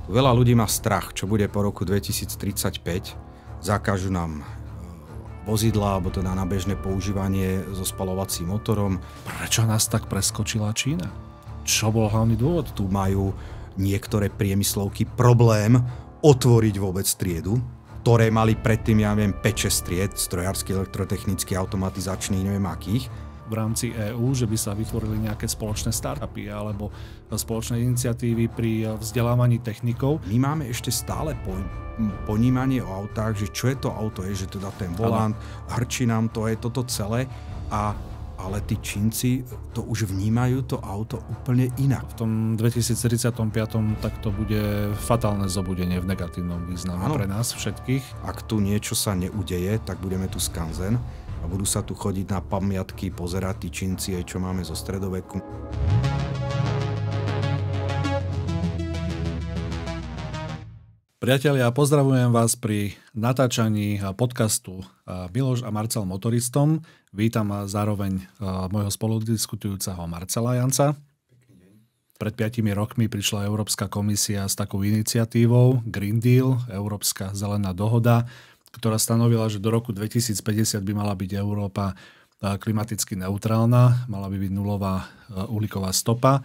Veľa ľudí má strach, čo bude po roku 2035. Zakážu nám vozidlá, alebo teda na bežné používanie so spaľovacím motorom. Prečo nás tak preskočila Čína? Čo bol hlavný dôvod? Tu majú niektoré priemyslovky problém otvoriť vôbec triedu, ktoré mali predtým, 5-6 tried, strojársky, elektrotechnický, automatizačný, neviem akých. V rámci EÚ, že by sa vytvorili nejaké spoločné startupy alebo spoločné iniciatívy pri vzdelávaní technikov. My máme ešte stále ponímanie o autách, že čo je to auto, je, že teda ten volant, hrčí nám to, je toto celé, ale tí Čínci to už vnímajú to auto úplne inak. V tom 2045 tak to bude fatálne zobudenie v negatívnom význame pre nás všetkých. Ak tu niečo sa neudeje, tak budeme tu skanzen a budú sa tu chodiť na pamiatky, pozerať tí Čínci, aj čo máme zo stredoveku. Priatelia, pozdravujem vás pri natáčaní podcastu Miloš a Marcel motoristom. Vítam zároveň môjho spoludiskutujúceho Marcela Janca. Pred 5 rokmi prišla Európska komisia s takou iniciatívou Green Deal, Európska zelená dohoda, ktorá stanovila, že do roku 2050 by mala byť Európa klimaticky neutrálna, mala by byť nulová uhlíková stopa.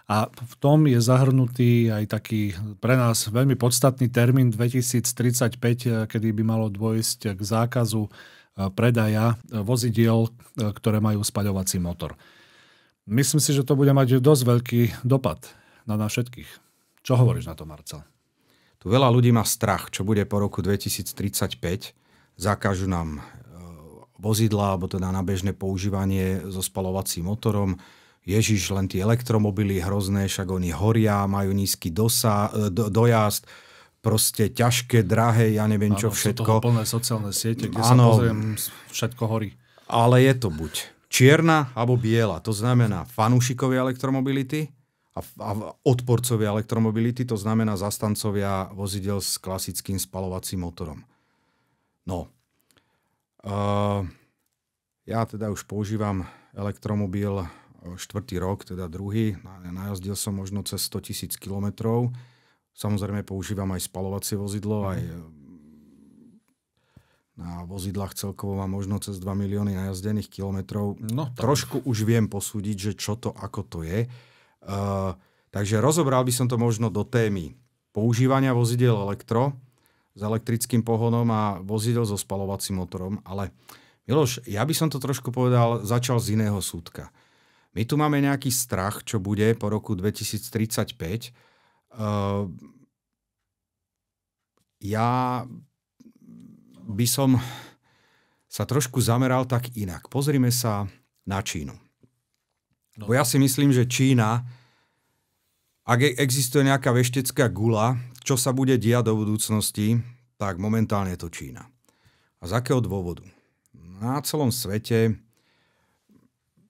A v tom je zahrnutý aj taký pre nás veľmi podstatný termín 2035, kedy by malo dôjsť k zákazu predaja vozidiel, ktoré majú spaľovací motor. Myslím si, že to bude mať dosť veľký dopad na nás všetkých. Čo hovoríš na to, Marcel? Tu veľa ľudí má strach, čo bude po roku 2035. Zakážu nám vozidlá, alebo teda na bežné používanie so spaľovacím motorom. Ježiš, len tie elektromobily hrozné, však oni horia, majú nízky dojazd, proste ťažké, drahé, ja neviem čo všetko. Sú toho plné sociálne siete, kde sa pozriem, všetko horí. Ale je to buď čierna, alebo biela. To znamená fanúšikovia elektromobility a odporcovia elektromobility, to znamená zastancovia vozidel s klasickým spaľovacím motorom. No, ja teda už používam elektromobil 4. rok, teda druhý. Najazdil som možno cez 100 000 kilometrov. Samozrejme používam aj spaľovacie vozidlo, aj na vozidlách celkovo mám možno cez 2 milióny najazdených kilometrov. No, trošku už viem posúdiť, že čo to, ako to je. Takže rozobral by som to možno do témy používania vozidiel elektro s elektrickým pohonom a vozidiel so spaľovacím motorom. Ale Miloš, ja by som to trošku začal z iného súdka. My tu máme nejaký strach, čo bude po roku 2035. Ja by som sa trošku zameral tak inak. Pozrime sa na Čínu. Bo ja si myslím, že Čína, ak existuje nejaká veštecká gula, čo sa bude diať do budúcnosti, tak momentálne je to Čína. A z akého dôvodu? Na celom svete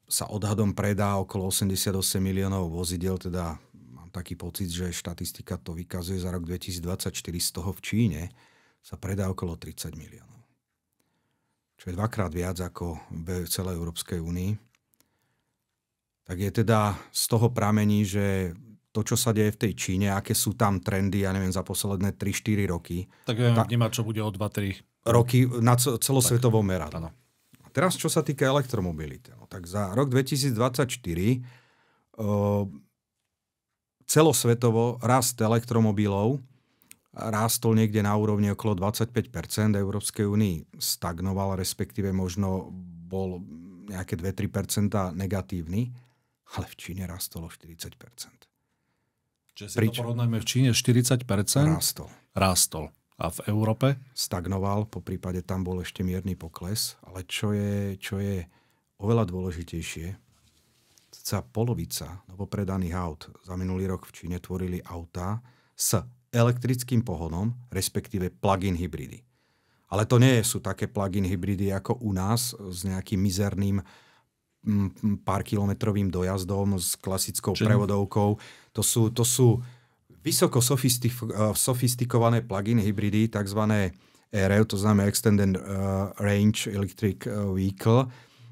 sa odhadom predá okolo 88 miliónov vozidel, teda mám taký pocit, že štatistika to vykazuje za rok 2024, z toho v Číne sa predá okolo 30 miliónov. Čo je dvakrát viac ako v celej Európskej únii. Tak je teda z toho pramení, že to, čo sa deje v tej Číne, aké sú tam trendy, ja neviem, za posledné 3-4 roky. Tak ja vnímať, čo bude o 2-3 roky na celosvetovom meradle. A teraz, čo sa týka elektromobility. Tak za rok 2024 celosvetovo rast elektromobilov rástol niekde na úrovni okolo 25%. Európskej únii stagnoval, respektíve možno bol nejaké 2-3% negatívny, ale v Číne rástolo 40%. Čiže si to porovnajme, v Číne 40%? Rástol. A v Európe? Stagnoval, po prípade tam bol ešte mierny pokles, ale čo je oveľa dôležitejšie, celá polovica novopredaných aut za minulý rok v Číne tvorili autá s elektrickým pohonom, respektíve plug-in hybridy. Ale to nie sú také plug-in hybridy ako u nás s nejakým mizerným pár kilometrovým dojazdom s klasickou prevodovkou. To sú vysoko sofistikované plug-in hybridy, tzv. EREV, to znamená Extended Range Electric Vehicle,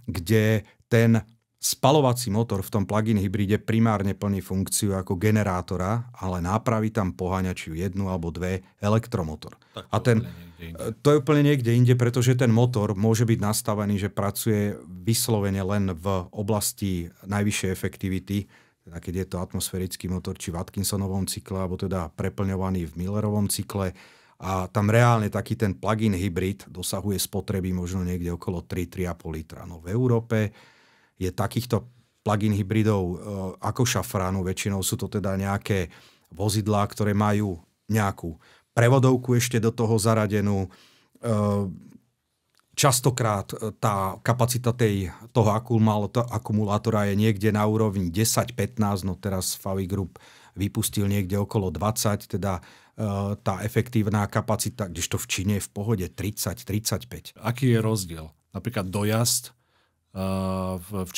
kde ten spalovací motor v tom plug-in hybride primárne plní funkciu ako generátora, ale nápraví tam poháňačiu 1 alebo 2 elektromotor. A to je úplne niekde inde, pretože ten motor môže byť nastavený, že pracuje vyslovene len v oblasti najvyššej efektivity, teda keď je to atmosférický motor, či v Atkinsonovom cykle, alebo teda preplňovaný v Millerovom cykle. A tam reálne taký ten plug-in hybrid dosahuje spotreby možno niekde okolo 3-3,5 litra. No v Európe je takýchto plug-in hybridov ako šafránu. Väčšinou sú to teda nejaké vozidlá, ktoré majú nejakú prevodovku ešte do toho zaradenú. Častokrát tá kapacita toho akumulátora je niekde na úrovni 10-15, no teraz VW Group vypustil niekde okolo 20, teda tá efektívna kapacita, kdežto v Číne je v pohode 30-35. Aký je rozdiel? Napríklad dojazd v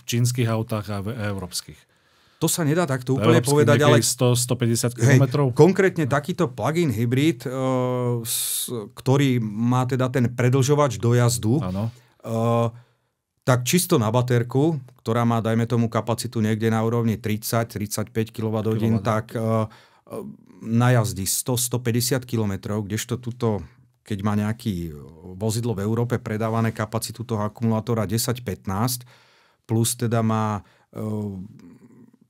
čínskych autách a v európskych? To sa nedá takto úplne povedať, ale 100-150 km. Konkrétne takýto plug-in hybrid, ktorý má teda ten predĺžovač dojazdu, tak čisto na baterku, ktorá má, dajme tomu, kapacitu niekde na úrovni 30-35 kWh, tak najazdí 100-150 km, kdežto tuto, keď má nejaký vozidlo v Európe predávané kapacitu toho akumulátora 10-15, plus teda má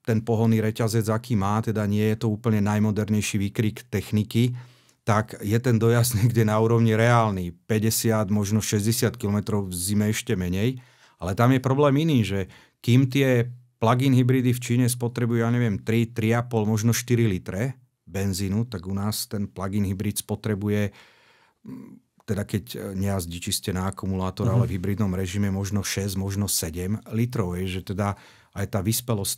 ten pohonný reťazec, aký má, teda nie je to úplne najmodernejší výkrik techniky, tak je ten dojazd niekde na úrovni reálny. 50, možno 60 km, v zime ešte menej. Ale tam je problém iný, že kým tie plug-in hybridy v Číne spotrebujú, ja neviem, 3,5, možno 4 litre benzínu, tak u nás ten plug-in hybrid spotrebuje, teda keď nejazdí čiste na akumulátor, ale v hybridnom režime možno 6, možno 7 litrov. Je, že teda aj tá vyspelosť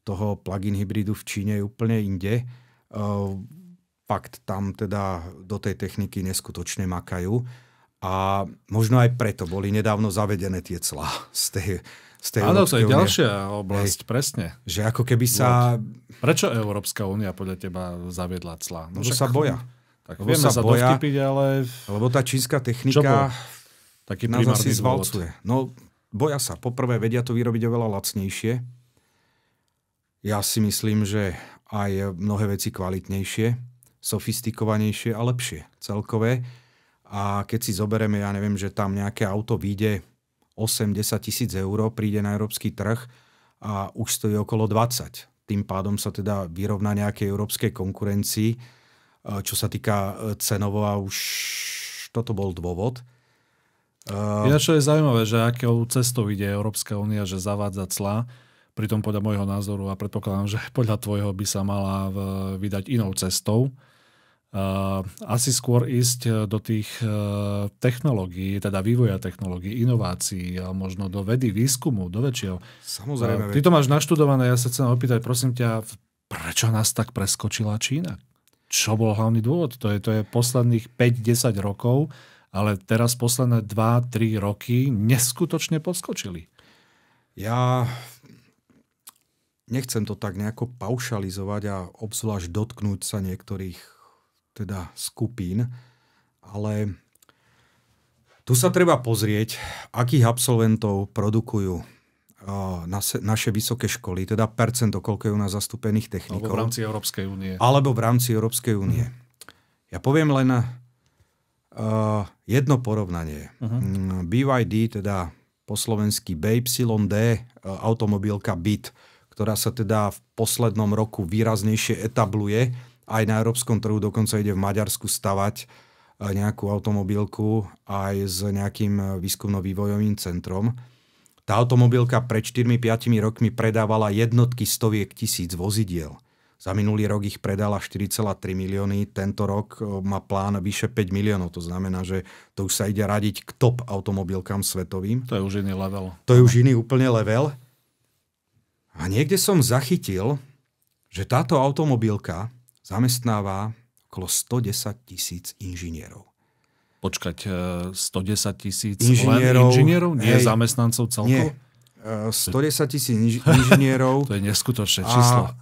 toho plug-in hybridu v Číne je úplne inde. Fakt, tam teda do tej techniky neskutočne makajú. A možno aj preto boli nedávno zavedené tie clá z tej áno, to je ďalšia oblasť, presne. Že ako keby sa... Prečo Európska únia podľa teba zaviedla clá? No, sa boja. Tak vieme sa dovtipiť, ale... Lebo tá čínska technika nás asi zvalcuje. No, boja sa. Poprvé, vedia to vyrobiť oveľa lacnejšie. Ja si myslím, že aj mnohé veci kvalitnejšie, sofistikovanejšie a lepšie celkové. A keď si zoberieme, ja neviem, že tam nejaké auto vyjde 8-10 tisíc eur, príde na európsky trh a už stojí okolo 20. Tým pádom sa teda vyrovná nejakej európskej konkurencii, čo sa týka cenovo, a už toto bol dôvod. Čo je zaujímavé, že akou cestou ide Európska únia, že zavádza clá. Pritom podľa môjho názoru, a predpokladám, že podľa tvojho by sa mala vydať inou cestou. Asi skôr ísť do tých technológií, teda vývoja technológií, inovácií a možno do vedy, výskumu, do väčšieho. Samozrejme. Ty to máš naštudované, ja sa chcem opýtať, prosím ťa, prečo nás tak preskočila Čína? Čo bol hlavný dôvod? To je posledných 5-10 rokov, ale teraz posledné 2-3 roky neskutočne podskočili. Ja nechcem to tak nejako paušalizovať a obzvlášť dotknúť sa niektorých teda skupín, ale tu sa treba pozrieť, akých absolventov produkujú naše vysoké školy, teda percento, koľko je u nás zastúpených technikov. Alebo v rámci Európskej únie. Alebo v rámci Európskej únie. Ja poviem len jedno porovnanie. BYD, teda po slovensky BYD, automobilka BYD, ktorá sa teda v poslednom roku výraznejšie etabluje. Aj na európskom trhu dokonca ide v Maďarsku stavať nejakú automobilku aj s nejakým výskumno-vývojovým centrom. Tá automobilka pred 4-5 rokmi predávala jednotky stoviek tisíc vozidiel. Za minulý rok ich predala 4,3 milióny. Tento rok má plán vyše 5 miliónov. To znamená, že to už sa ide radiť k top automobilkám svetovým. To je už iný level. To je už iný úplne level. A niekde som zachytil, že táto automobilka zamestnáva okolo 110 000 inžinierov. Počkať, 110 000 inžinierov? Nie zamestnancov celkovo? Nie. 110 000 inžinierov. To je neskutočné číslo.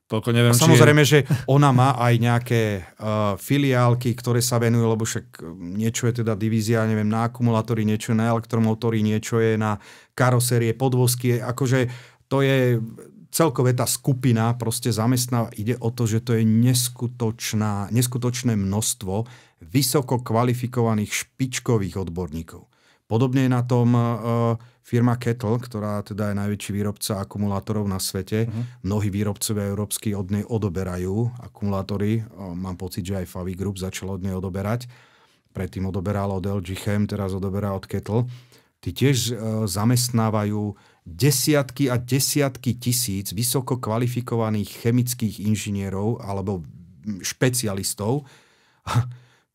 Neviem, samozrejme, že ona má aj nejaké filiálky, ktoré sa venujú, lebo však niečo je teda divízia, neviem, na akumulátory, niečo je na elektromotory, niečo je na karosérie, podvozky. Akože to je celkové tá skupina proste zamestná. Ide o to, že to je neskutočné množstvo vysoko kvalifikovaných špičkových odborníkov. Podobne je na tom firma Kettle, ktorá teda je najväčší výrobca akumulátorov na svete. Mnohí výrobcovia európsky od nej odoberajú akumulátory. Mám pocit, že aj Favi Group začal od nej odoberať. Predtým odoberal od LG Chem, teraz odoberá od Kettle. Tí tiež zamestnávajú desiatky a desiatky tisíc vysoko kvalifikovaných chemických inžinierov alebo špecialistov.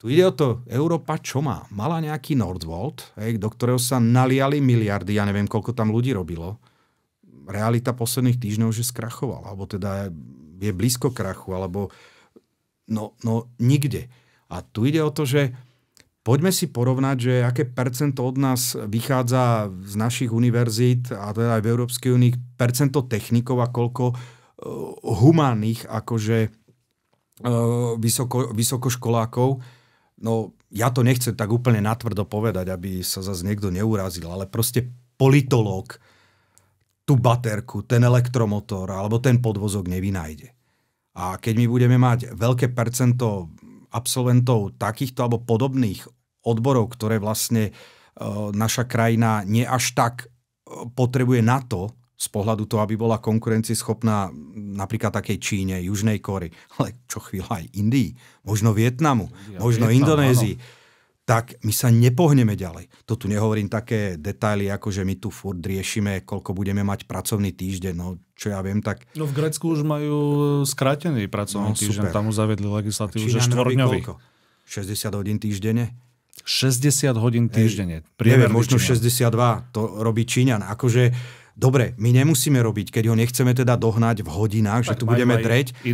Tu ide o to, Európa čo má? Mala nejaký Nordvolt, do ktorého sa naliali miliardy, ja neviem, koľko tam ľudí robilo. Realita posledných týždňov, že skrachovala, alebo teda je blízko krachu, alebo no nikde. A tu ide o to, že poďme si porovnať, že aké percento od nás vychádza z našich univerzít, a teda aj v Európskej únii, percento technikov a koľko humánnych, akože vysokoškolákov. No, ja to nechcem tak úplne natvrdo povedať, aby sa zase niekto neurazil, ale proste politológ tú baterku, ten elektromotor alebo ten podvozok nevynájde. A keď my budeme mať veľké percento absolventov takýchto alebo podobných odborov, ktoré vlastne naša krajina nie až tak potrebuje na to, z pohľadu toho, aby bola konkurencieschopná napríklad takej Číne, Južnej Kórey, ale čo chvíľa aj Indii, možno Vietnamu, možno Indonézii, tak my sa nepohneme ďalej. To tu nehovorím také detaily, ako že my tu furt riešime, koľko budeme mať pracovný týždeň. No, čo ja viem, tak... No v Grécku už majú skrátený pracovný týždeň, tam už zaviedli legislatívu, že štvorňový. 60 hodín týždenne? 60 hodín týždenne. Neviem, možno 62, to robí Číňan. Akože dobre, my nemusíme robiť, keď ho nechceme teda dohnať v hodinách, tak že tu budeme dreť.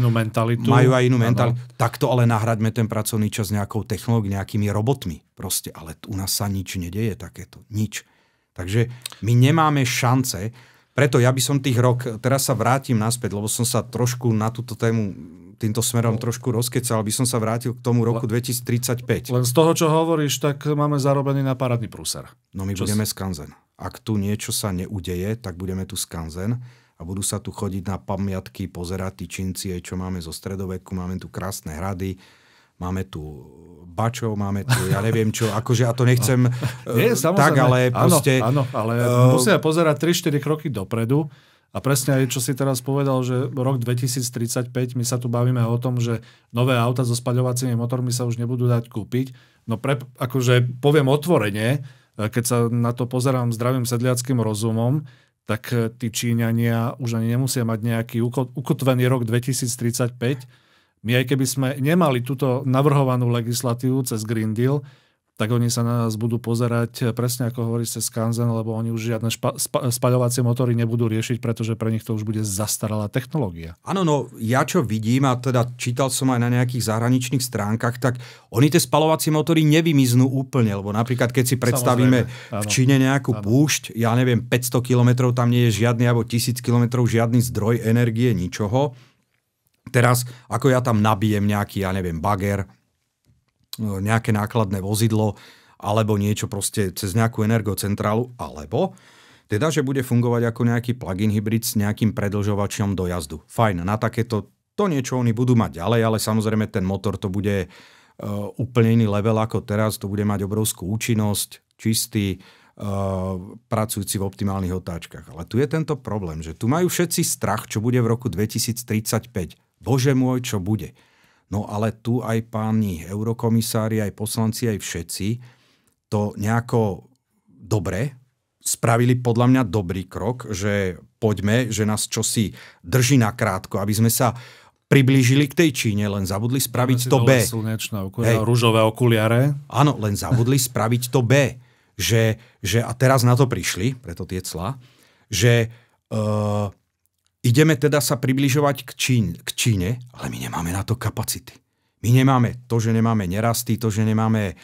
Majú aj inú mentalitu. Takto ale nahraďme ten pracovný čas nejakou technológiou, nejakými robotmi. Proste, ale u nás sa nič nedeje takéto. Nič. Takže my nemáme šance. Preto ja by som teraz sa vrátim naspäť, lebo som sa trošku na túto tému týmto smerom trošku rozkecal, by som sa vrátil k tomu roku 2035. Len z toho, čo hovoríš, tak máme zarobený na parádny prúser. No my budeme skanzen. Ak tu niečo sa neudeje, tak budeme tu skanzen a budú sa tu chodiť na pamiatky, pozerať tí Čínci, čo máme zo stredoveku, máme tu krásne hrady, máme tu bačov, máme tu, ja neviem čo, akože ja to nechcem tak, ale proste... Áno, ale musíme pozerať 3-4 kroky dopredu. A presne aj, čo si teraz povedal, že rok 2035, my sa tu bavíme o tom, že nové auta so spaľovacími motormi sa už nebudú dať kúpiť. No akože poviem otvorene, keď sa na to pozerám zdravým sedliackým rozumom, tak tí Číňania už ani nemusia mať nejaký ukotvený rok 2035. My aj keby sme nemali túto navrhovanú legislatívu cez Green Deal, tak oni sa na nás budú pozerať presne ako hovorí cez skanzen, lebo oni už žiadne spaľovacie motory nebudú riešiť, pretože pre nich to už bude zastaralá technológia. Áno, no ja čo vidím, a teda čítal som aj na nejakých zahraničných stránkach, tak oni tie spaľovacie motory nevymiznú úplne, lebo napríklad keď si predstavíme v Číne nejakú púšť, ja neviem, 500 kilometrov, tam nie je žiadny, alebo 1000 kilometrov žiadny zdroj energie, ničoho. Teraz, ako ja tam nabijem nejaký, ja neviem, bager, nejaké nákladné vozidlo alebo niečo proste cez nejakú energocentrálu, alebo teda, že bude fungovať ako nejaký plug-in hybrid s nejakým predĺžovačom dojazdu. Fajn, na takéto to niečo oni budú mať ďalej, ale samozrejme ten motor to bude úplne iný level ako teraz, to bude mať obrovskú účinnosť, čistý, pracujúci v optimálnych otáčkach. Ale tu je tento problém, že tu majú všetci strach, čo bude v roku 2035. Bože môj, čo bude. No ale tu aj páni eurokomisári, aj poslanci, aj všetci to nejako dobre spravili, podľa mňa dobrý krok, že poďme, že nás čosi drží nakrátko, aby sme sa priblížili k tej Číne, len zabudli spraviť to B. Ružové okuliare. Áno, len zabudli spraviť to B. Že a teraz na to prišli, preto tie clá, že ideme teda sa približovať k Číne, ale my nemáme na to kapacity. My nemáme to, že nemáme nerasty, to, že nemáme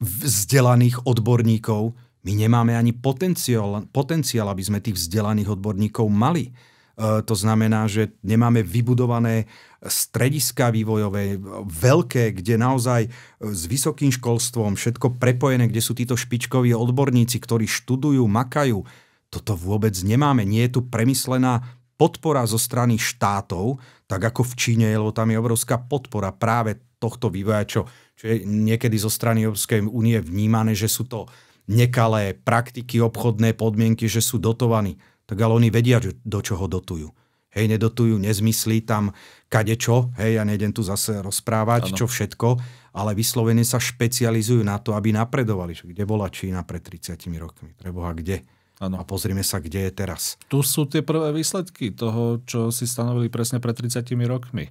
vzdelaných odborníkov. My nemáme ani potenciál, aby sme tých vzdelaných odborníkov mali. To znamená, že nemáme vybudované strediska vývojové, veľké, kde naozaj s vysokým školstvom, všetko prepojené, kde sú títo špičkoví odborníci, ktorí študujú, makajú. Toto vôbec nemáme. Nie je tu premyslená podpora zo strany štátov, tak ako v Číne, lebo tam je obrovská podpora práve tohto vývoja, čo je niekedy zo strany Európskej únie vnímané, že sú to nekalé praktiky, obchodné podmienky, že sú dotovaní. Tak ale oni vedia, do čoho dotujú. Hej, nedotujú nezmysly tam kadečo, hej, ja nejdem tu zase rozprávať, čo všetko, ale vyslovene sa špecializujú na to, aby napredovali. Kde bola Čína pred 30 rokmi? Preboha, kde? Ano. A pozrime sa, kde je teraz. Tu sú tie prvé výsledky toho, čo si stanovili presne pred 30 rokmi.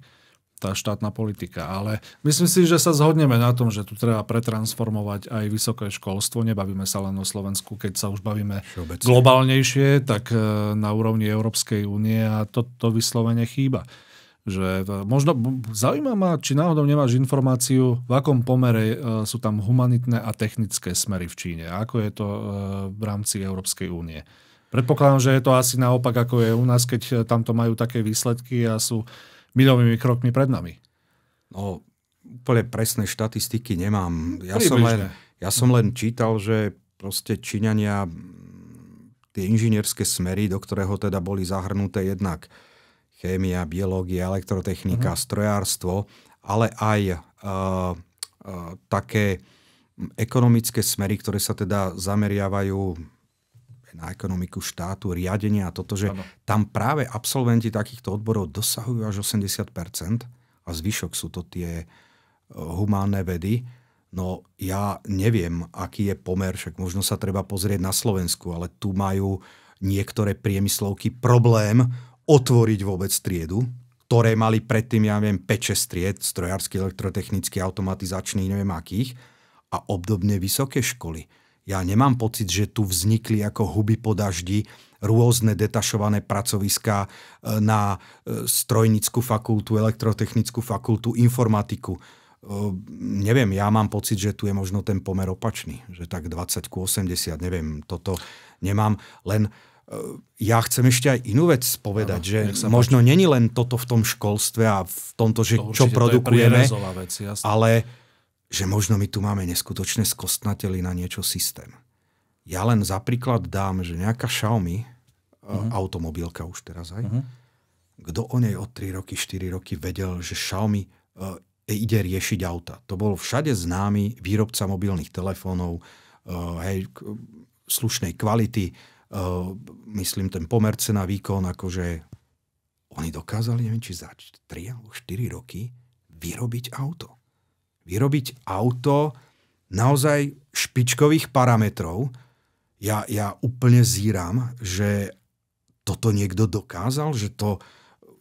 Tá štátna politika. Ale myslím si, že sa zhodneme na tom, že tu treba pretransformovať aj vysoké školstvo. Nebavíme sa len o Slovensku, keď sa už bavíme globálnejšie, tak na úrovni Európskej únie a to vyslovene chýba. Že možno zaujíma ma, či náhodou nemáš informáciu, v akom pomere sú tam humanitné a technické smery v Číne. Ako je to v rámci Európskej únie. Predpokladám, že je to asi naopak, ako je u nás, keď tamto majú také výsledky a sú milovými krokmi pred nami. No, úplne presné štatistiky nemám. Ja som len čítal, že proste Číňania tie inžinierské smery, do ktorého teda boli zahrnuté jednak chémia, biológia, elektrotechnika, strojárstvo, ale aj také ekonomické smery, ktoré sa teda zameriavajú na ekonomiku štátu, riadenie a toto, že tam práve absolventi takýchto odborov dosahujú až 80% a zvyšok sú to tie humánne vedy. No ja neviem, aký je pomer, však možno sa treba pozrieť na Slovensku, ale tu majú niektoré priemyslovky problém otvoriť vôbec triedu, ktoré mali predtým, ja neviem, 5-6 tried, strojársky, elektrotechnický, automatizačný, neviem akých, a obdobne vysoké školy. Ja nemám pocit, že tu vznikli ako huby po daždi rôzne detašované pracoviská na strojnickú fakultu, elektrotechnickú fakultu, informatiku. Neviem, ja mám pocit, že tu je možno ten pomer opačný, že tak 20-80, neviem, toto nemám. Len ja chcem ešte aj inú vec povedať, že možno není len toto v tom školstve a v tomto, že čo produkujeme, vec, ale že možno my tu máme neskutočne skostnateli na niečo systém. Ja len za príklad dám, že nejaká Xiaomi, automobilka už teraz aj, kto o nej od 3 roky, 4 roky vedel, že Xiaomi ide riešiť auta. To bol všade známy výrobca mobilných telefónov, slušnej kvality, myslím ten pomer cena výkon, akože oni dokázali, neviem, či za 3 alebo 4 roky vyrobiť auto. Vyrobiť auto naozaj špičkových parametrov. Ja úplne zíram, že toto niekto dokázal, že to,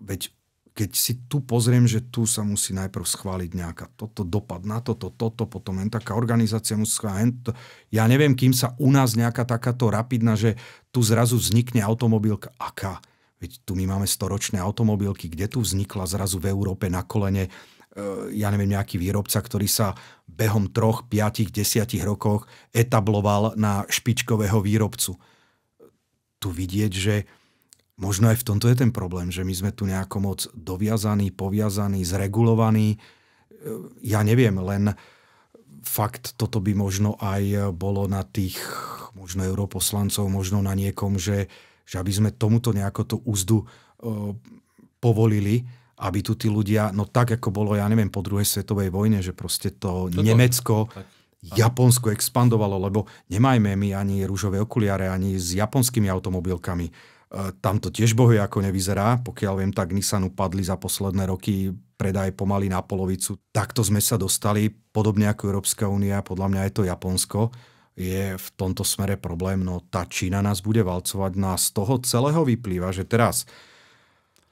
veď keď si tu pozriem, že tu sa musí najprv schváliť nejaká toto dopad na toto, potom len taká organizácia musí schváliť. Ja neviem, kým sa u nás nejaká takáto rapidná, že tu zrazu vznikne automobilka. Aká? Veď tu my máme 100-ročné automobilky, kde tu vznikla zrazu v Európe na kolene, ja neviem, nejaký výrobca, ktorý sa behom 3, 5, 10 rokoch etabloval na špičkového výrobcu. Tu vidieť, že možno aj v tomto je ten problém, že my sme tu nejako moc doviazaní, poviazaní, zregulovaní. Ja neviem, len fakt toto by možno aj bolo na tých možno europoslancov, možno na niekom, že aby sme tomuto nejako tú úzdu povolili, aby tu tí ľudia, no tak ako bolo, ja neviem, po druhej svetovej vojne, že proste to Nemecko, Japonsko expandovalo, lebo nemajme my ani ružové okuliare, ani s japonskými automobilkami. Tam to tiež bohujako nevyzerá. Pokiaľ viem, tak Nissanu padli za posledné roky predaj pomaly na polovicu. Takto sme sa dostali, podobne ako Európska únia, podľa mňa je to Japonsko, je v tomto smere problém. No tá Čína nás bude valcovať, no a z toho celého vyplýva, že teraz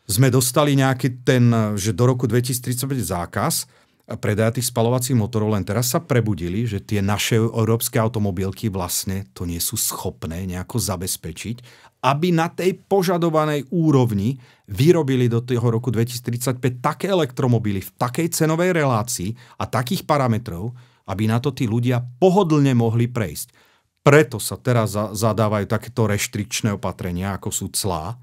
sme dostali nejaký ten, že do roku 2035 zákaz predaja tých spaľovacích motorov, len teraz sa prebudili, že tie naše európske automobilky vlastne to nie sú schopné nejako zabezpečiť, aby na tej požadovanej úrovni vyrobili do toho roku 2035 také elektromobily v takej cenovej relácii a takých parametrov, aby na to tí ľudia pohodlne mohli prejsť. Preto sa teraz zadávajú takéto reštrikčné opatrenia, ako sú clá.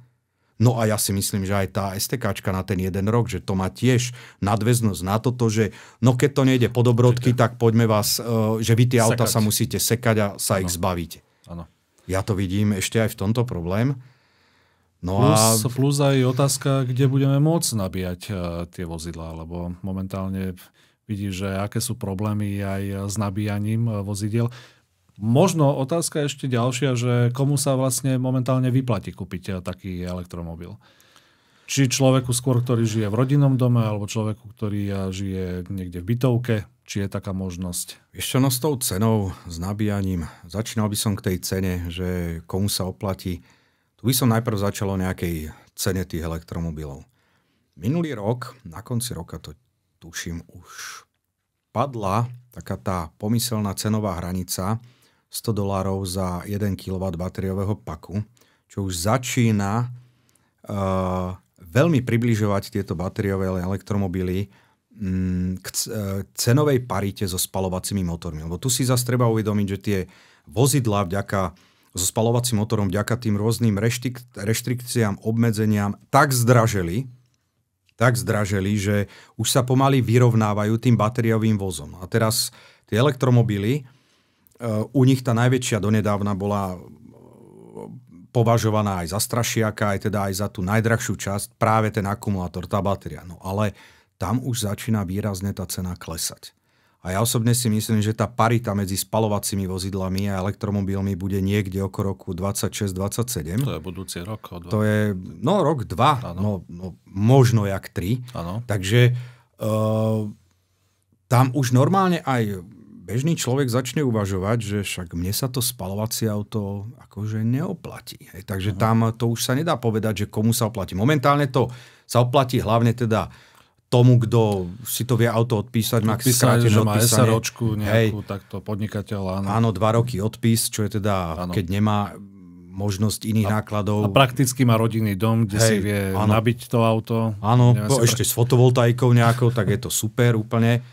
No a ja si myslím, že aj tá STKčka na ten 1 rok, že to má tiež nadväznosť na toto, že no keď to nejde po dobrodky, tak poďme vás, že vy tie auta sa musíte sekať a sa ich zbavíte. Áno. Ja to vidím ešte aj v tomto problém. No plus aj otázka, kde budeme môcť nabíjať tie vozidlá, lebo momentálne vidíš, že aké sú problémy aj s nabíjaním vozidiel. Možno otázka ešte ďalšia, že komu sa vlastne momentálne vyplatí kúpiť taký elektromobil. Či človeku skôr, ktorý žije v rodinnom dome, alebo človeku, ktorý žije niekde v bytovke, či je taká možnosť? Ešte s tou cenou, s nabíjaním. Začínal by som k tej cene, že komu sa oplatí. Tu by som najprv začal o nejakej cene tých elektromobilov. Minulý rok, na konci roka to tuším už padla taká tá pomyselná cenová hranica $100 za 1 kW batériového paku, čo už začína veľmi približovať tieto batériové elektromobily k cenovej parite so spaľovacími motormi. Lebo tu si zase treba uvedomiť, že tie vozidlá so spaľovacím motorom vďaka tým rôznym reštrikciám, obmedzeniam tak zdraželi, že už sa pomaly vyrovnávajú tým batériovým vozom. A teraz tie elektromobily, u nich tá najväčšia donedávna bola považovaná aj za strašiaka, aj teda aj za tú najdrahšiu časť, práve ten akumulátor, tá batéria. No ale tam už začína výrazne tá cena klesať. A ja osobne si myslím, že tá parita medzi spaľovacími vozidlami a elektromobilmi bude niekde okolo roku 26-27. To je budúci rok. To je, rok, 2, no, možno jak 3. Ano. Takže tam už normálne aj bežný človek začne uvažovať, že však mne sa to spaľovacie auto akože neoplatí. Hej. Takže tam to už sa nedá povedať, že komu sa oplatí. Momentálne to sa oplatí hlavne teda tomu, kto si to vie auto odpísať, má skrátené že má odpísanie. SROčku nejakú, takto podnikateľ, áno. Áno, 2 roky odpís, čo je teda, keď nemá možnosť iných nákladov. A prakticky má rodinný dom, kde si vie nabiť to auto. Áno, ešte s fotovoltaikou nejakou, tak je to super úplne.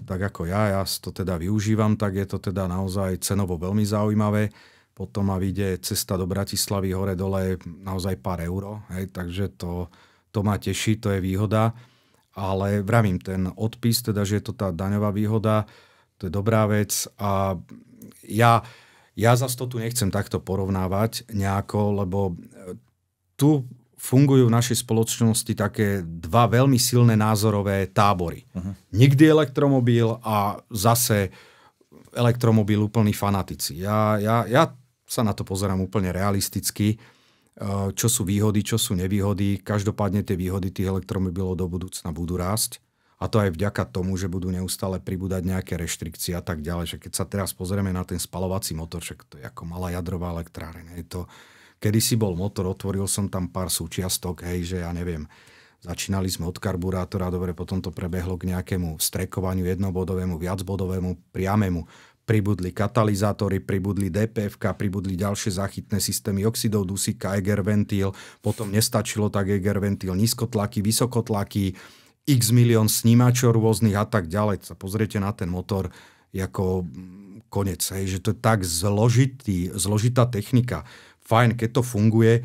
Tak ako ja to teda využívam, tak je to teda naozaj cenovo veľmi zaujímavé. Potom ma vyjde cesta do Bratislavy hore-dole naozaj pár euro. Hej, takže to ma teší, to je výhoda. Ale vravím, ten odpis, teda, že je to tá daňová výhoda, to je dobrá vec. A ja zase to tu nechcem takto porovnávať nejako, lebo tu fungujú v našej spoločnosti také 2 veľmi silné názorové tábory. Nikdy elektromobil a zase elektromobil úplní fanatici. Ja sa na to pozerám úplne realisticky, čo sú výhody, čo sú nevýhody. Každopádne tie výhody tých elektromobilov do budúcna budú rásť. A to aj vďaka tomu, že budú neustále pribúdať nejaké reštrikcie a tak ďalej. Že keď sa teraz pozrieme na ten spaľovací motor, však to je ako malá jadrová elektráreň. Kedysi bol motor, otvoril som tam pár súčiastok, že ja neviem, začínali sme od karburátora, dobre, potom to prebehlo k nejakému vstrekovaniu jednobodovému, viacbodovému, priamému. Pribudli katalizátory, pribudli DPF-ka, pribudli ďalšie záchytné systémy oxidov dusíka, EGR ventil, potom nestačilo tak EGR ventil, nízkotlaky, vysokotlaky, x milión snímačov rôznych a tak ďalej. Sa pozriete na ten motor, ako konec, že to je tak zložitá technika. Fajn, keď to funguje,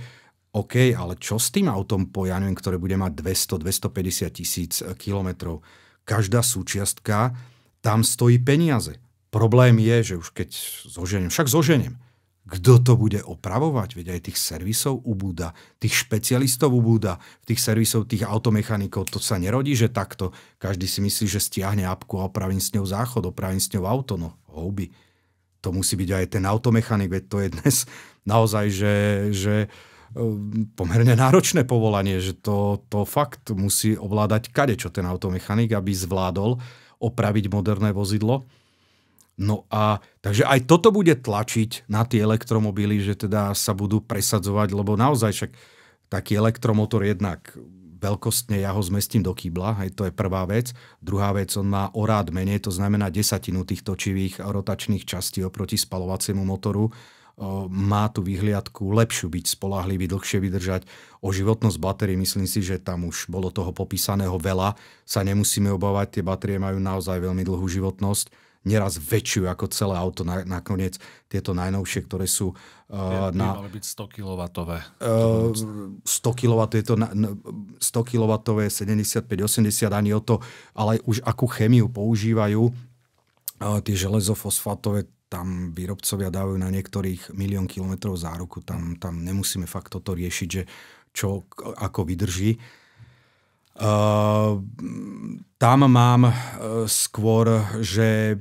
OK, ale čo s tým autom ktoré bude mať 200-250 tisíc kilometrov? Každá súčiastka tam stojí peniaze. Problém je, že už keď zoženiem. Kto to bude opravovať? Veď aj tých servisov ubúda, tých špecialistov ubúda, tých servisov, tých automechanikov. To sa nerodí, že takto. Každý si myslí, že stiahne apku a opravím s ňou záchod, opravím s ňou auto. No, houby. To musí byť aj ten automechanik, veď to je dnes naozaj, že pomerne náročné povolanie, že to fakt musí ovládať kadečo ten automechanik, aby zvládol opraviť moderné vozidlo. No a takže aj toto bude tlačiť na tie elektromobily, že teda sa budú presadzovať, lebo naozaj však taký elektromotor jednak veľkostne ja ho zmestím do kýbla, hej, to je prvá vec. Druhá vec, on má o rád menej, to znamená 10 tých točivých rotačných častí oproti spaľovaciemu motoru. Má tú vyhliadku lepšiu byť spoľahlivý, dlhšie vydržať. O životnosť batérií myslím si, že tam už bolo toho popísaného veľa. Sa nemusíme obávať, tie batérie majú naozaj veľmi dlhú životnosť. neraz väčšiu ako celé auto. Nakoniec tieto najnovšie, ktoré sú mali byť 100 kW. 100 kW, je to 100 kW, 75-80 ani o to, ale už akú chemiu používajú. Tie železofosfátové, tam výrobcovia dávajú na niektorých 1 000 000 kilometrov záruku. Tam nemusíme fakt toto riešiť, že čo ako vydrží. Tam mám skôr, že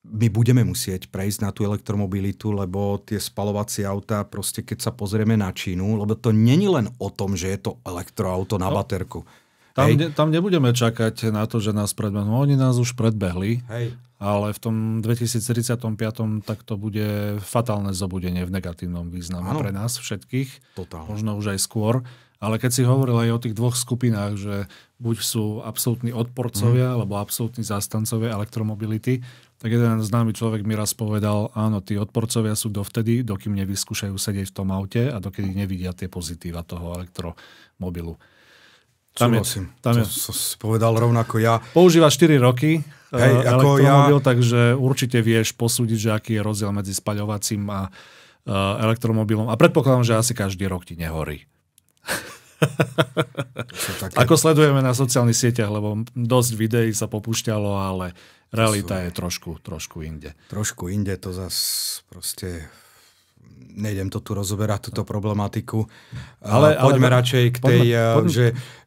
my budeme musieť prejsť na tú elektromobilitu, lebo tie spalovacie autá, proste keď sa pozrieme na Čínu, lebo to není len o tom, že je to elektroauto na baterku. Tam nebudeme čakať na to, že nás predbehnú. Oni nás už predbehli, ale v tom 2035 tak to bude fatálne zobudenie v negatívnom význame pre nás všetkých. Totálne. Možno už aj skôr. Ale keď si hovoril aj o tých dvoch skupinách, že buď sú absolútni odporcovia, alebo absolútni zástancovia elektromobility, tak jeden známy človek mi raz povedal, áno, tí odporcovia sú dovtedy, dokým nevyskúšajú sedieť v tom aute a dokedy nevidia tie pozitíva toho elektromobilu. Tam je. To si povedal rovnako ja. Používa 4 roky elektromobil, takže určite vieš posúdiť, že aký je rozdiel medzi spaľovacím a elektromobilom. A predpokladám, že asi každý rok ti nehorí. Ako sledujeme na sociálnych sieťach, lebo dosť videí sa popúšťalo, ale realita je trošku inde. Trošku inde, to zas proste... Nejdem to tu rozoberať, túto problematiku. Poďme radšej k tej,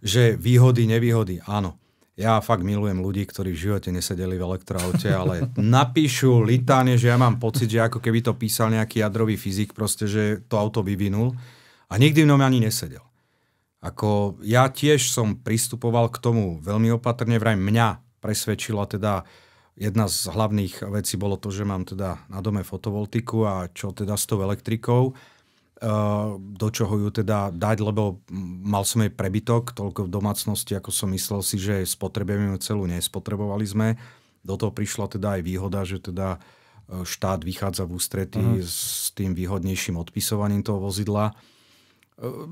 že výhody, nevýhody. Áno, ja fakt milujem ľudí, ktorí v živote nesedeli v elektroaute, ale napíšu litáne, že ja mám pocit, že ako keby to písal nejaký jadrový fyzik, proste, že to auto vyvinul a nikdy v ňom ani nesedel. Ako ja tiež som pristupoval k tomu veľmi opatrne, vraj mňa presvedčila teda jedna z hlavných vecí bolo to, že mám teda na dome fotovoltiku a čo teda s tou elektrikou, do čoho ju teda dať, lebo mal som jej prebytok, toľko v domácnosti, ako som myslel si, že spotrebujeme celú, nespotrebovali sme. Do toho prišla teda aj výhoda, že teda štát vychádza v ústretí s tým výhodnejším odpisovaním toho vozidla.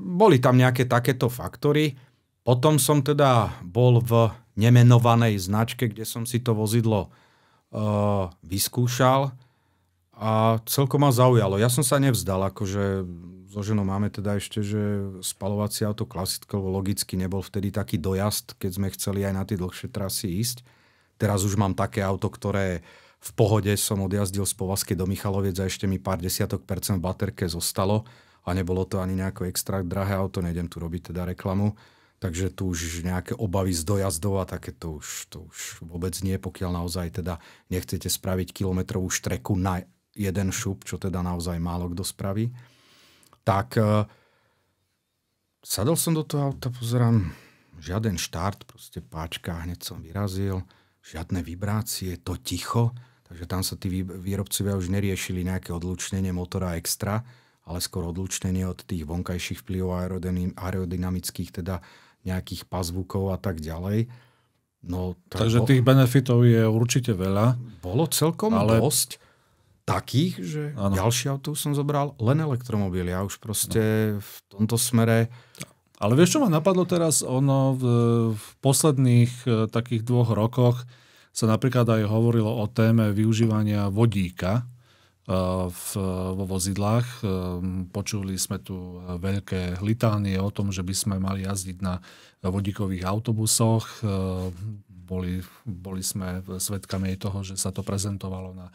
Boli tam nejaké takéto faktory. Potom som teda bol v nemenovanej značke, kde som si to vozidlo vyskúšal a celkom ma zaujalo. Ja som sa nevzdal, akože so ženou máme teda ešte, že spalovacie auto klasické, logicky nebol vtedy taký dojazd, keď sme chceli aj na tie dlhšie trasy ísť. Teraz už mám také auto, ktoré v pohode som odjazdil z Povazkej do Michaloviec a ešte mi pár desiatok % v baterke zostalo a nebolo to ani nejako extra drahé auto, nejdem tu robiť teda reklamu. Takže tu už nejaké obavy z dojazdov a také to už vôbec nie, pokiaľ naozaj teda nechcete spraviť kilometrovú štreku na jeden šup, čo teda naozaj málo kto spraví. Tak sadol som do toho auta, pozerám, žiaden štart, proste páčka, hneď som vyrazil, žiadne vibrácie, to ticho, takže tam sa tí výrobcovia už neriešili nejaké odlúčnenie motora extra, ale skôr odlúčnenie od tých vonkajších vplyvov aerodynamických, teda nejakých pazvukov a tak ďalej. No, takže tých benefitov je určite veľa. Bolo celkom dosť takých, že ďalšie auto som zobral len elektromobil. Ja už proste v tomto smere... Ale vieš, čo ma napadlo teraz? V posledných takých 2 rokoch sa napríklad aj hovorilo o téme využívania vodíka vo vozidlách. Počuli sme tu veľké litánie o tom, že by sme mali jazdiť na vodíkových autobusoch. Boli sme svedkami toho, že sa to prezentovalo na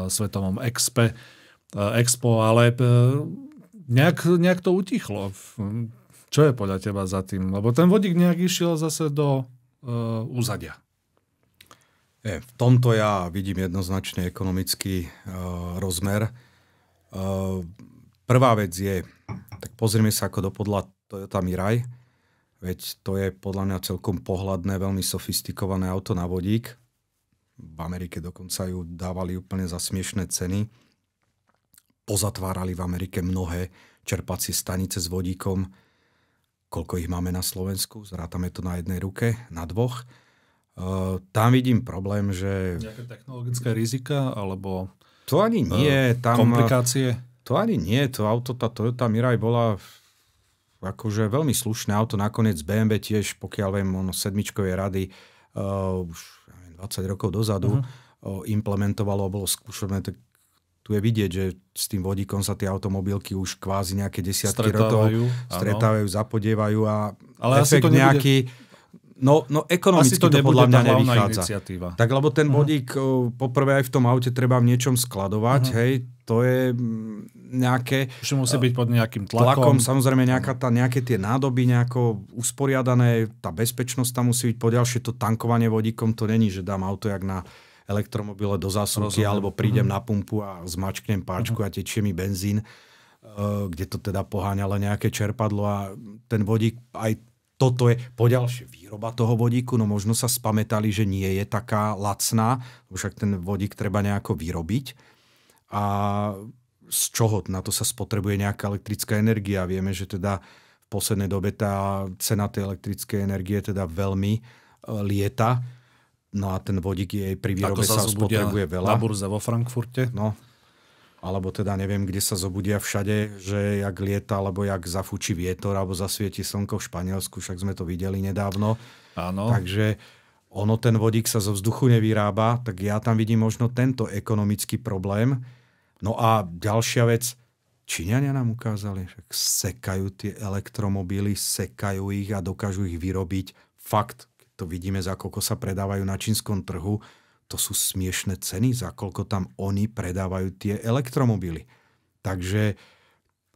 Svetovom Expo, ale nejak to utichlo. Čo je podľa teba za tým? Lebo ten vodík nejak išiel zase do úzadia. V tomto ja vidím jednoznačne ekonomický rozmer. Prvá vec je, tak pozrieme sa, ako dopadla Toyota Mirai. Veď to je podľa mňa celkom pohľadné, veľmi sofistikované auto na vodík. V Amerike dokonca ju dávali úplne za smiešné ceny. Pozatvárali v Amerike mnohé čerpacie stanice s vodíkom. Koľko ich máme na Slovensku? Zrátame to na jednej ruke, na 2. Tam vidím problém, že... Nejaké technologické rizika, alebo to ani nie, tam komplikácie? To ani nie, to auto, tá Toyota Mirai bola akože veľmi slušné auto, nakoniec BMW tiež, pokiaľ viem, 7-čkové rady, už 20 rokov dozadu implementovalo, bolo skúšané, tak tu je vidieť, že s tým vodíkom sa tie automobilky už kvázi nejaké desiatky rokov stretávajú, zapodievajú a ale efekt nejaký... No ekonomicky to podľa mňa nevychádza. Iniciatíva. Tak lebo ten vodík poprvé aj v tom aute treba v niečom skladovať, hej, to je nejaké... Už musí byť pod nejakým tlakom. Samozrejme nejaké tie nádoby nejako usporiadané, tá bezpečnosť tam musí byť poďalšie, to tankovanie vodíkom, to není, že dám auto jak na elektromobile do zásuvky, alebo prídem na pumpu a zmačknem páčku a tečie mi benzín, kde to teda poháňa len nejaké čerpadlo a ten vodík, aj toto je poďalšie výroba toho vodíku, no možno sa spamätali, že nie je taká lacná, však ten vodík treba nejako vyrobiť a z čoho na to sa spotrebuje nejaká elektrická energia. Vieme, že teda v poslednej dobe tá cena tej elektrickej energie teda veľmi lieta. No a ten vodík jej pri výrobe sa spotrebuje veľa. Na burze vo Frankfurte. No, alebo teda neviem, kde sa zobudia všade, že jak lieta, alebo jak zafúči vietor, alebo zasvieti slnko v Španielsku, však sme to videli nedávno. Áno. Takže ten vodík sa zo vzduchu nevyrába, tak ja tam vidím možno tento ekonomický problém. No a ďalšia vec, Číňania nám ukázali, že sekajú tie elektromobily, sekajú ich a dokážu ich vyrobiť. Fakt, to vidíme, za koľko sa predávajú na čínskom trhu. To sú smiešné ceny, za koľko tam oni predávajú tie elektromobily. Takže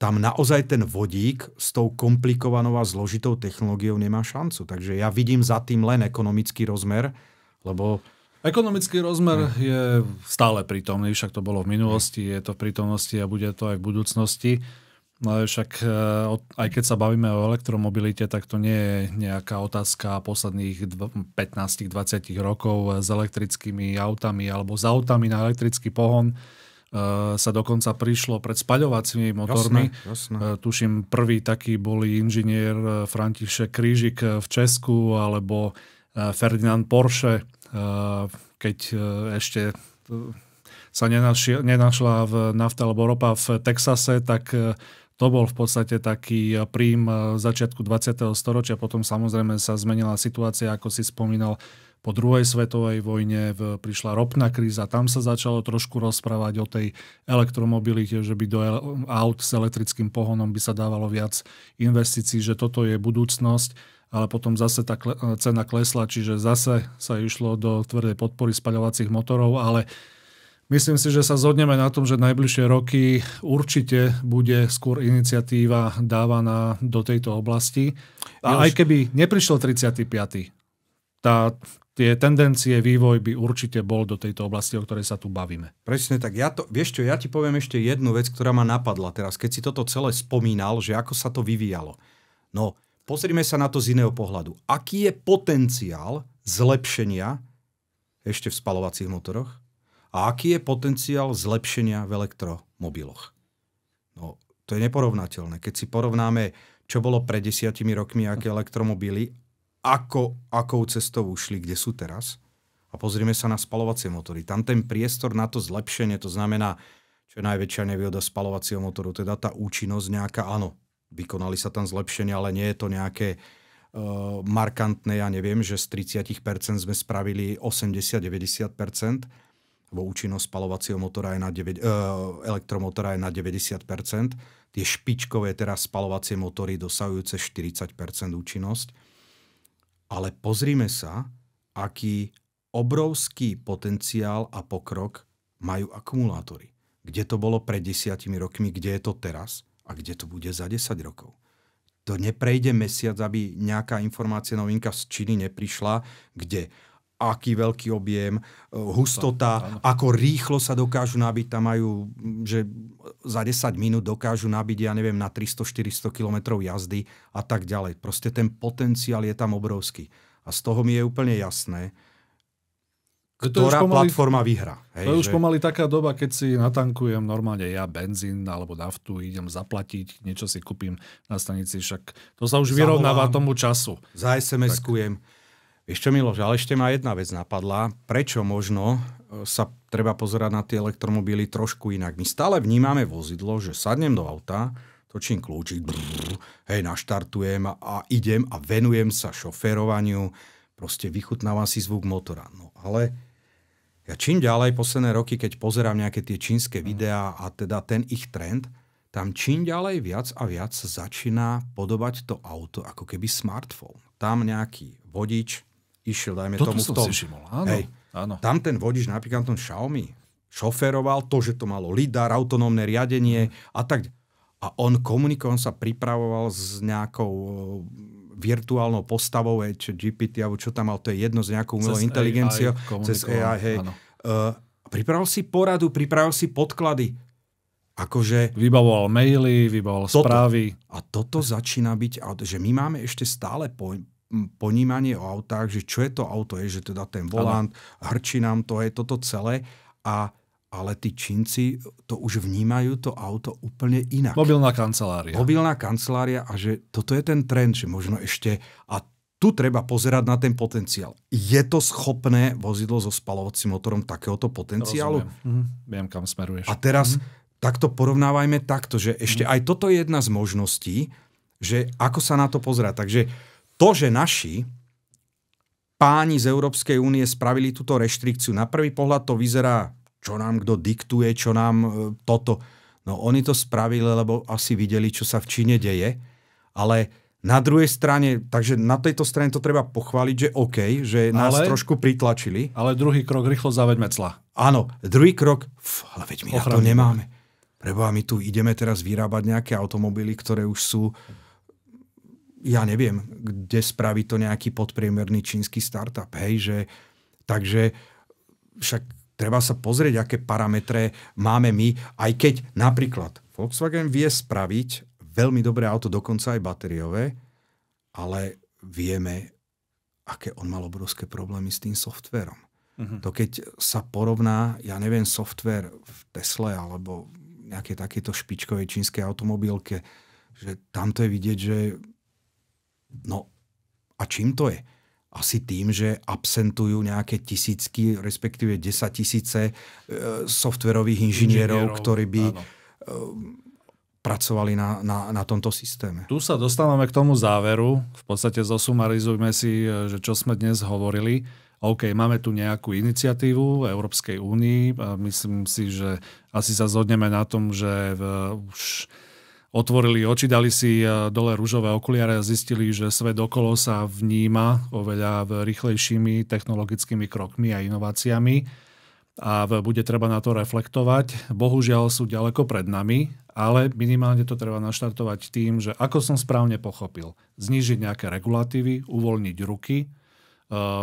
tam naozaj ten vodík s tou komplikovanou a zložitou technológiou nemá šancu. Takže ja vidím za tým len ekonomický rozmer, lebo... Ekonomický rozmer je stále prítomný, však to bolo v minulosti, je to v prítomnosti a bude to aj v budúcnosti. No však aj keď sa bavíme o elektromobilite, tak to nie je nejaká otázka posledných 15-20 rokov s elektrickými autami alebo s autami na elektrický pohon. Sa dokonca prišlo pred spaľovacími motormi. Jasné. Tuším, prvý taký boli inžinier František Krížik v Česku alebo Ferdinand Porsche, keď ešte sa nenašla v nafta alebo ropa v Texase, tak to bol v podstate taký prím začiatku 20. storočia. Potom samozrejme sa zmenila situácia, ako si spomínal, po druhej svetovej vojne prišla ropná kríza. Tam sa začalo trošku rozprávať o tej elektromobilite, že by do aut s elektrickým pohonom by sa dávalo viac investícií, že toto je budúcnosť. Ale potom zase tá cena klesla, čiže zase sa išlo do tvrdej podpory spaľovacích motorov, ale myslím si, že sa zhodneme na tom, že najbližšie roky určite bude skôr iniciatíva dávaná do tejto oblasti. A aj keby neprišiel 35. Tie tendencie, vývoj by určite bol do tejto oblasti, o ktorej sa tu bavíme. Presne tak. Vieš čo, ja ti poviem ešte jednu vec, ktorá ma napadla teraz, keď si toto celé spomínal, že ako sa to vyvíjalo. No, pozrime sa na to z iného pohľadu. Aký je potenciál zlepšenia ešte v spaľovacích motoroch? A aký je potenciál zlepšenia v elektromobiloch? No, to je neporovnateľné. Keď si porovnáme, čo bolo pred 10 rokmi, aké elektromobily, akou cestou ušli, kde sú teraz, a pozrime sa na spaľovacie motory. Tam ten priestor na to zlepšenie, to znamená, čo je najväčšia nevýhoda spaľovacieho motoru, teda tá účinnosť nejaká, áno, vykonali sa tam zlepšenia, ale nie je to nejaké markantné, ja neviem, že z 30% sme spravili 80-90%, lebo účinnosť spaľovacieho motora je elektromotora je na 90%. Tie špičkové teraz spaľovacie motory dosahujúce 40% účinnosť. Ale pozrime sa, aký obrovský potenciál a pokrok majú akumulátory. Kde to bolo pred 10 rokmi, kde je to teraz a kde to bude za 10 rokov. To neprejde mesiac, aby nejaká informácia, novinka z Číny neprišla, kde aký veľký objem, hustota, ako rýchlo sa dokážu nabiť. Tam majú, že za 10 minút dokážu nabiť, ja neviem, na 300-400 km jazdy a tak ďalej. Proste ten potenciál je tam obrovský. A z toho mi je úplne jasné, ktorá platforma vyhrá. To je už pomaly taká doba, keď si natankujem normálne ja benzín alebo naftu, idem zaplatiť, niečo si kúpim na stanici, však to sa už vyrovnáva tomu času. Za SMS-kujem. Vieš čo, Miloš, ale ešte ma jedna vec napadla. Prečo možno sa treba pozerať na tie elektromobily trošku inak? My stále vnímame vozidlo, že sadnem do auta, točím kľúčik, naštartujem a idem a venujem sa šoférovaniu, proste vychutnávam si zvuk motora. No ale ja čím ďalej, posledné roky, keď pozerám nejaké tie čínske videá a teda ten ich trend, tam čím ďalej viac a viac začína podobať to auto ako keby smartphone. Tam nejaký vodič išiel, dajme tomu v tom. Áno. Tam ten vodič napríklad tom Xiaomi šoféroval to, že to malo lidar, autonómne riadenie a tak. A on komunikoval, on sa pripravoval s nejakou virtuálnou postavou, či GPT, alebo čo tam mal, to je jedno s nejakou umelou inteligenciou. Cez AI, hej. Pripravil si poradu, pripravil si podklady. Akože vybavoval maily, vybavoval správy. A toto začína byť, že my máme ešte stále ponímanie o autách, že čo je to auto, je, že teda ten volant, hrčí nám to, je toto celé. Ale tí Čínci to už vnímajú to auto úplne inak. Mobilná kancelária a že toto je ten trend, že možno ešte, a tu treba pozerať na ten potenciál. Je to schopné vozidlo so spaľovacím motorom takéhoto potenciálu? Viem, kam smeruješ. A teraz takto porovnávajme takto, že ešte aj toto je jedna z možností, že ako sa na to pozerať. Takže to, že naši páni z Európskej únie spravili túto reštrikciu, na prvý pohľad to vyzerá, čo nám kto diktuje, čo nám toto. No oni to spravili, lebo asi videli, čo sa v Číne deje. Ale na druhej strane, takže na tejto strane to treba pochváliť, že OK, že nás trošku pritlačili. Ale druhý krok, rýchlo zaveďme cla. Áno, druhý krok, ale veď my na to nemáme. Preboha, my tu ideme teraz vyrábať nejaké automobily, ktoré už sú, ja neviem, kde spraví to nejaký podpriemerný čínsky startup. Hej, že, takže však treba sa pozrieť, aké parametre máme my, aj keď napríklad Volkswagen vie spraviť veľmi dobré auto, dokonca aj batériové, ale vieme, aké on mal obrovské problémy s tým softvérom. To keď sa porovná, ja neviem, softvér v Tesle alebo nejaké takéto špičkovej čínskej automobilke, že tamto je vidieť, že no a čím to je? Asi tým, že absentujú nejaké tisícky, respektíve 10 000 softverových inžinierov, ktorí by pracovali na tomto systéme. Tu sa dostávame k tomu záveru. V podstate zosumarizujme si, že čo sme dnes hovorili. OK, máme tu nejakú iniciatívu v Európskej únii. Myslím si, že asi sa zhodneme na tom, že už otvorili oči, dali si dole ružové okuliare a zistili, že svet okolo sa vníma oveľa rýchlejšími technologickými krokmi a inováciami a bude treba na to reflektovať. Bohužiaľ sú ďaleko pred nami, ale minimálne to treba naštartovať tým, že ako som správne pochopil, znížiť nejaké regulatívy, uvoľniť ruky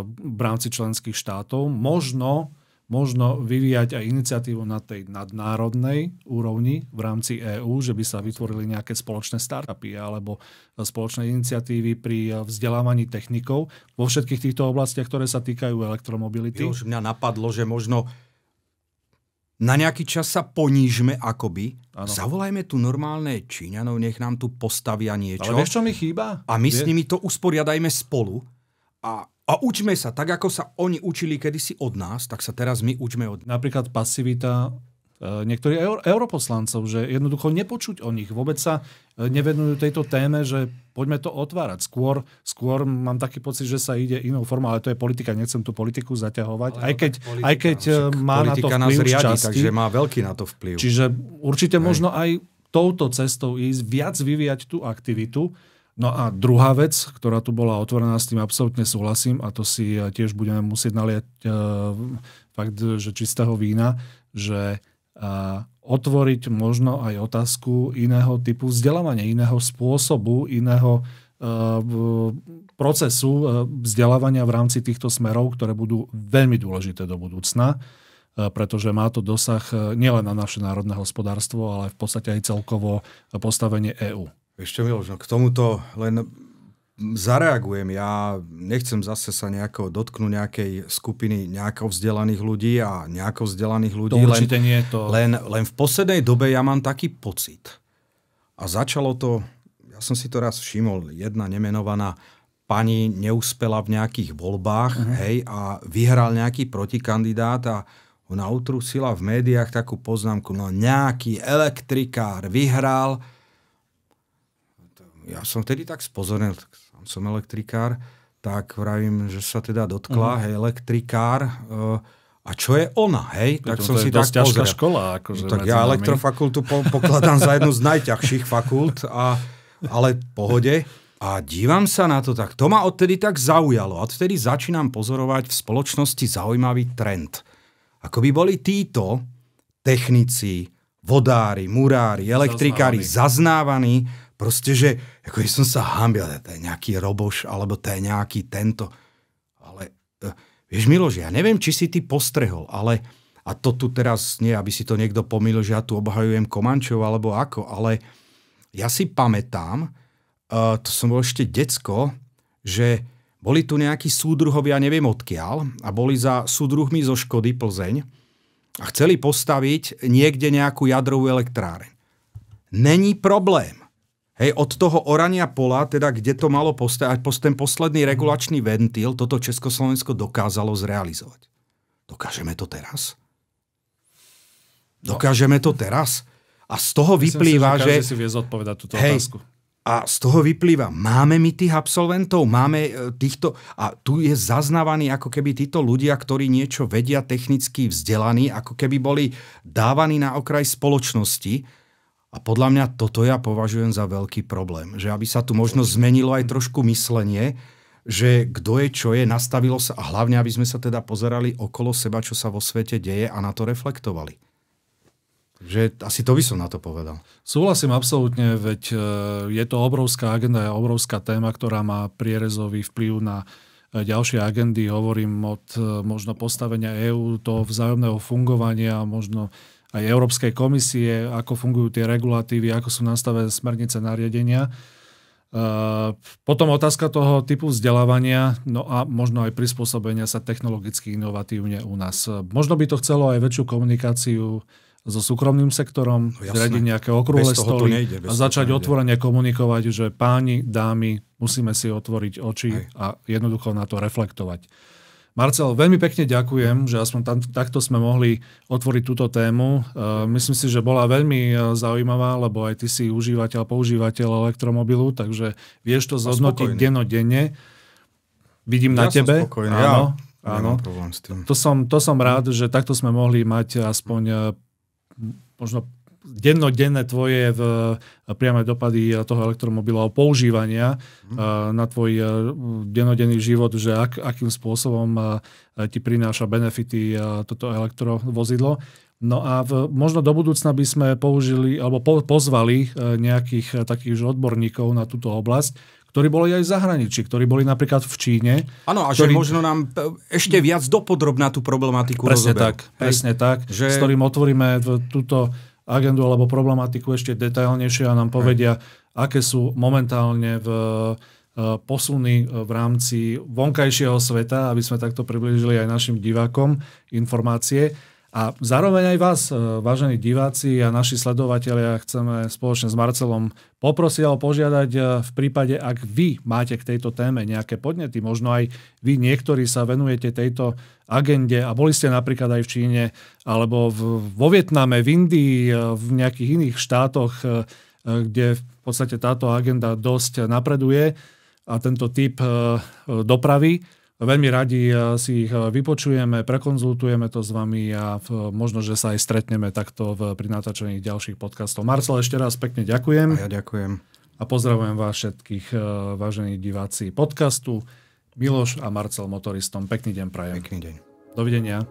v rámci členských štátov, možno vyvíjať aj iniciatívu na tej nadnárodnej úrovni v rámci EÚ, že by sa vytvorili nejaké spoločné startupy alebo spoločné iniciatívy pri vzdelávaní technikov vo všetkých týchto oblastiach, ktoré sa týkajú elektromobility. Už mňa napadlo, že možno na nejaký čas sa ponížme akoby. Ano. Zavolajme tu normálne Číňanov, nech nám tu postavia niečo. Ale vieš, čo mi chýba? A my s nimi to usporiadajme spolu a učme sa, tak ako sa oni učili kedysi od nás, tak sa teraz my učme od... Napríklad pasivita niektorých europoslancov, že jednoducho nepočuť o nich. Vôbec sa nevenujú tejto téme, že poďme to otvárať. Skôr mám taký pocit, že sa ide inou formou, ale to je politika, nechcem tú politiku zaťahovať. Aj keď má na to vplyv z časti. Takže má veľký na to vplyv. Čiže určite možno aj touto cestou ísť, viac vyvíjať tú aktivitu. No a druhá vec, ktorá tu bola otvorená, s tým absolútne súhlasím, a to si tiež budeme musieť naliať fakt, že čistého vína, že otvoriť možno aj otázku iného typu vzdelávania, iného spôsobu, iného procesu vzdelávania v rámci týchto smerov, ktoré budú veľmi dôležité do budúcna, pretože má to dosah nielen na naše národné hospodárstvo, ale v podstate aj celkovo postavenie EÚ. Ešte Miloš, k tomuto len zareagujem. Ja nechcem zase sa nejako dotknúť nejakej skupiny nejako vzdelaných ľudí a nejako vzdelaných ľudí. To určite nie je to. Len v poslednej dobe ja mám taký pocit. A začalo to, ja som si to raz všimol, jedna nemenovaná pani neúspela v nejakých voľbách, hej, a vyhral nejaký protikandidát a ona utrusila v médiách takú poznámku, no nejaký elektrikár vyhral. Ja som vtedy tak spozornil, sám som elektrikár, tak vravím, že sa teda dotkla, hej, elektrikár. A čo je ona, hej? Tak som si tak pozrel. Škola, akože tak ja elektrofakultu pokladám za jednu z najťažších fakult, ale v pohode. A dívam sa na to tak. To ma odtedy tak zaujalo. Odtedy začínam pozorovať v spoločnosti zaujímavý trend. Ako by boli títo technici, vodári, murári, elektrikári zaznávaní, proste, že ako som sa hambil, to je nejaký roboš, alebo to je nejaký tento. Ale vieš, Miloš, ja neviem, či si ty postrehol, ale, a to tu teraz nie, aby si to niekto pomýlil, že ja tu obhajujem Komančov, alebo ako, ale ja si pamätám, to som bol ešte decko, že boli tu nejakí súdruhovia, neviem odkiaľ, a boli za súdruhmi zo Škody Plzeň a chceli postaviť niekde nejakú jadrovú elektráreň. Není problém. Hej, od toho orania pola, teda kde to malo postaviť, ten posledný regulačný ventil, toto Československo dokázalo zrealizovať. Dokážeme to teraz? Dokážeme to teraz? A z toho vyplýva, že si vie zodpovedať túto otázku. A z toho vyplýva, máme my tých absolventov, máme týchto, a tu je zaznávaný ako keby títo ľudia, ktorí niečo vedia, technicky vzdelaní, ako keby boli dávaní na okraj spoločnosti. A podľa mňa toto ja považujem za veľký problém. Že aby sa tu možno zmenilo aj trošku myslenie, že kto je, čo je, nastavilo sa, a hlavne, aby sme sa teda pozerali okolo seba, čo sa vo svete deje a na to reflektovali. Takže asi to by som na to povedal. Súhlasím absolútne, veď je to obrovská agenda, obrovská téma, ktorá má prierezový vplyv na ďalšie agendy. Hovorím od možno postavenia EÚ, toho vzájomného fungovania, možno aj Európskej komisie, ako fungujú tie regulatívy, ako sú nastavené smernice, nariadenia. Potom otázka toho typu vzdelávania, no a možno aj prispôsobenia sa technologicky inovatívne u nás. Možno by to chcelo aj väčšiu komunikáciu so súkromným sektorom, zriadiť nejaké okrúhle stoly a začať otvorene komunikovať, že páni, dámy, musíme si otvoriť oči a jednoducho na to reflektovať. Marcel, veľmi pekne ďakujem, že aspoň takto sme mohli otvoriť túto tému. Myslím si, že bola veľmi zaujímavá, lebo aj ty si používateľ elektromobilu, takže vieš to zhodnotiť dennodenne. Vidím na tebe. Som spokojný. Áno. Problém s tým. To som rád, že takto sme mohli mať aspoň možno dennodenné tvoje priame dopady toho elektromobilu a používania na tvoj dennodenný život, že akým spôsobom ti prináša benefity toto elektrovozidlo. No a možno do budúcna by sme použili alebo pozvali nejakých takých odborníkov na túto oblasť, ktorí boli aj v zahraničí, ktorí boli napríklad v Číne. Áno, a že možno nám ešte viac dopodrobná tú problematiku rozoberú. Presne tak, s ktorým otvoríme túto agendu alebo problematiku ešte detailnejšie a nám povedia, aké sú momentálne posuny v rámci vonkajšieho sveta, aby sme takto priblížili aj našim divákom informácie. A zároveň aj vás, vážení diváci a naši sledovatelia, chceme spoločne s Marcelom poprosiť alebo požiadať v prípade, ak vy máte k tejto téme nejaké podnety, možno aj vy niektorí sa venujete tejto agende a boli ste napríklad aj v Číne alebo vo Vietname, v Indii, v nejakých iných štátoch, kde v podstate táto agenda dosť napreduje a tento typ dopravy. Veľmi radi si ich vypočujeme, prekonzultujeme to s vami a možno, že sa aj stretneme takto pri natáčaní ďalších podcastov. Marcel, ešte raz pekne ďakujem. A ja ďakujem. A pozdravujem vás všetkých, vážení diváci podcastu. Miloš a Marcel Motoristom. Pekný deň prajem. Pekný deň. Dovidenia.